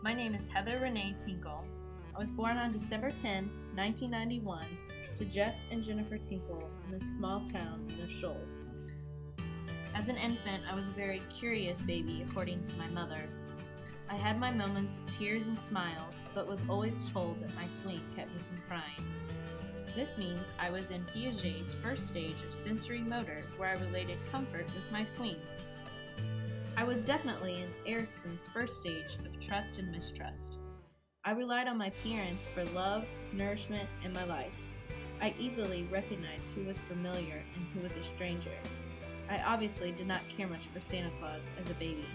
My name is Heather Renee Tinkle. I was born on December 10, 1991, to Jeff and Jennifer Tinkle in the small town of Shoals. As an infant, I was a very curious baby, according to my mother. I had my moments of tears and smiles, but was always told that my swing kept me from crying. This means I was in Piaget's first stage of sensory motor, where I related comfort with my swing. I was definitely in Erickson's first stage of trust and mistrust. I relied on my parents for love, nourishment, and my life. I easily recognized who was familiar and who was a stranger. I obviously did not care much for Santa Claus as a baby.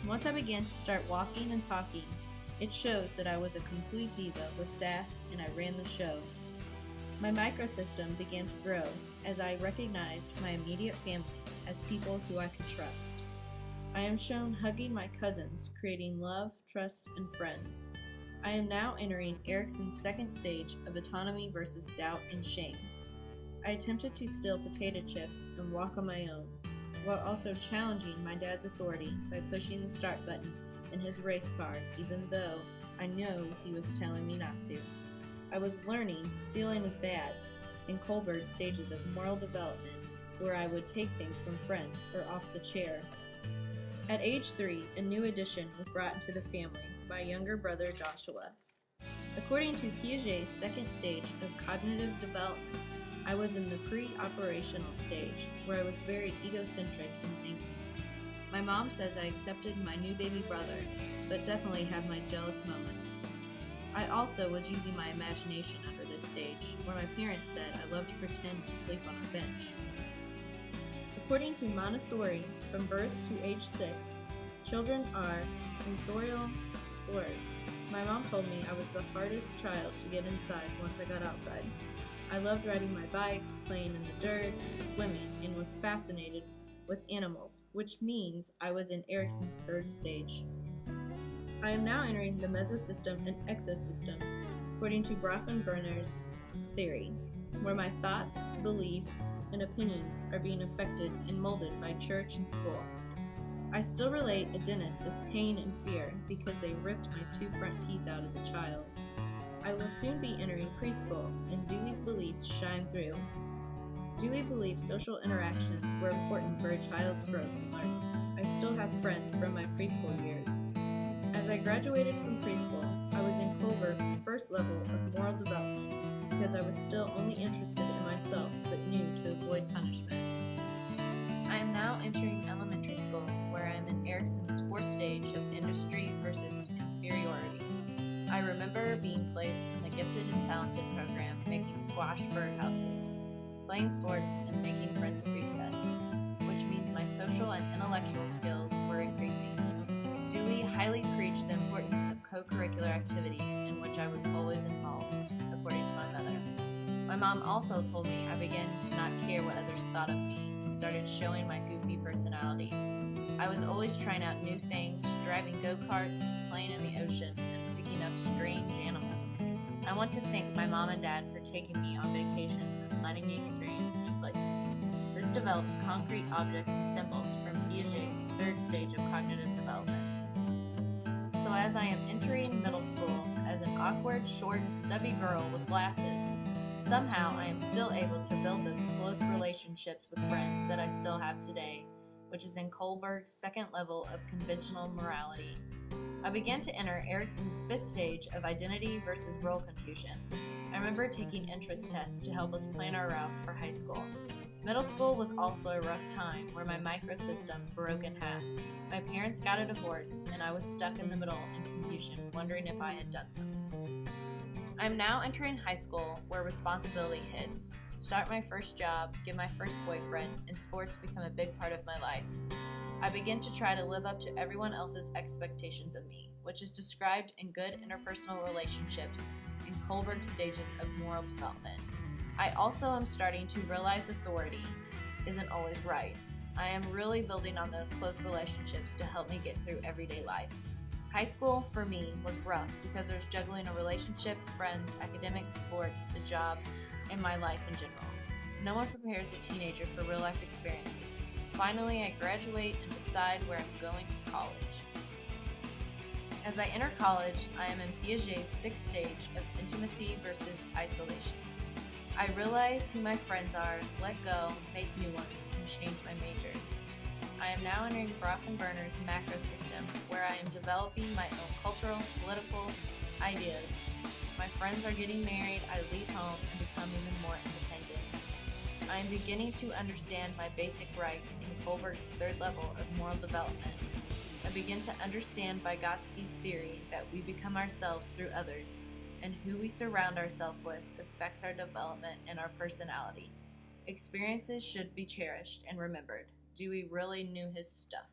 Once I began to start walking and talking, it shows that I was a complete diva with sass and I ran the show. My microsystem began to grow as I recognized my immediate family as people who I could trust. I am shown hugging my cousins, creating love, trust, and friends. I am now entering Erickson's second stage of autonomy versus doubt and shame. I attempted to steal potato chips and walk on my own, while also challenging my dad's authority by pushing the start button in his race car, even though I know he was telling me not to. I was learning stealing is bad in Kohlberg's stages of moral development, where I would take things from friends or off the chair. At age 3, a new addition was brought into the family, my younger brother Joshua. According to Piaget's second stage of cognitive development, I was in the pre-operational stage, where I was very egocentric in thinking. My mom says I accepted my new baby brother, but definitely had my jealous moments. I also was using my imagination under this stage, where my parents said I loved to pretend to sleep on a bench. According to Montessori, from birth to age 6, children are sensorial explorers. My mom told me I was the hardest child to get inside once I got outside. I loved riding my bike, playing in the dirt, swimming, and was fascinated with animals, which means I was in Erickson's third stage. I am now entering the mesosystem and exosystem, according to Grafenberger's theory, where my thoughts, beliefs, and opinions are being affected and molded by church and school. I still relate a dentist as pain and fear because they ripped my 2 front teeth out as a child. I will soon be entering preschool, and Dewey's beliefs shine through. Dewey believes social interactions were important for a child's growth and learning. I still have friends from my preschool years. As I graduated from preschool, I was in Kohlberg's first level of moral development because I was still only interested in myself but knew to avoid punishment. I am now entering elementary school, where I am in Erickson's fourth stage of industry versus inferiority. I remember being placed in the gifted and talented program, making squash birdhouses, playing sports, and making friends at recess, which means my social and intellectual skills were increasing. Dewey highly preached the importance of co-curricular activities in which I was always involved, according to my mother. My mom also told me I began to not care what others thought of me and started showing my goofy personality. I was always trying out new things, driving go-karts, playing in the ocean, and picking up strange animals. I want to thank my mom and dad for taking me on vacations and letting me experience new places. This develops concrete objects and symbols from Piaget's third stage of cognitive development. So as I am entering middle school as an awkward, short, stubby girl with glasses, somehow I am still able to build those close relationships with friends that I still have today, which is in Kohlberg's second level of conventional morality. I began to enter Erickson's fifth stage of identity versus role confusion. I remember taking interest tests to help us plan our routes for high school. Middle school was also a rough time where my microsystem broke in half. My parents got a divorce, and I was stuck in the middle in confusion, wondering if I had done something. I am now entering high school, where responsibility hits. Start my first job, get my first boyfriend, and sports become a big part of my life. I begin to try to live up to everyone else's expectations of me, which is described in good interpersonal relationships in Kohlberg's stages of moral development. I also am starting to realize authority isn't always right. I am really building on those close relationships to help me get through everyday life. High school, for me, was rough because I was juggling a relationship, friends, academics, sports, a job, and my life in general. No one prepares a teenager for real-life experiences. Finally, I graduate and decide where I'm going to college. As I enter college, I am in Piaget's sixth stage of intimacy versus isolation. I realize who my friends are, let go, make new ones, and change my major. I am now entering Brockenberner's macro system, where I am developing my own cultural, political ideas. My friends are getting married, I leave home and become even more independent. I am beginning to understand my basic rights in Kohlberg's third level of moral development. I begin to understand Vygotsky's theory that we become ourselves through others, and who we surround ourselves with affects our development and our personality. Experiences should be cherished and remembered. Dewey really knew his stuff.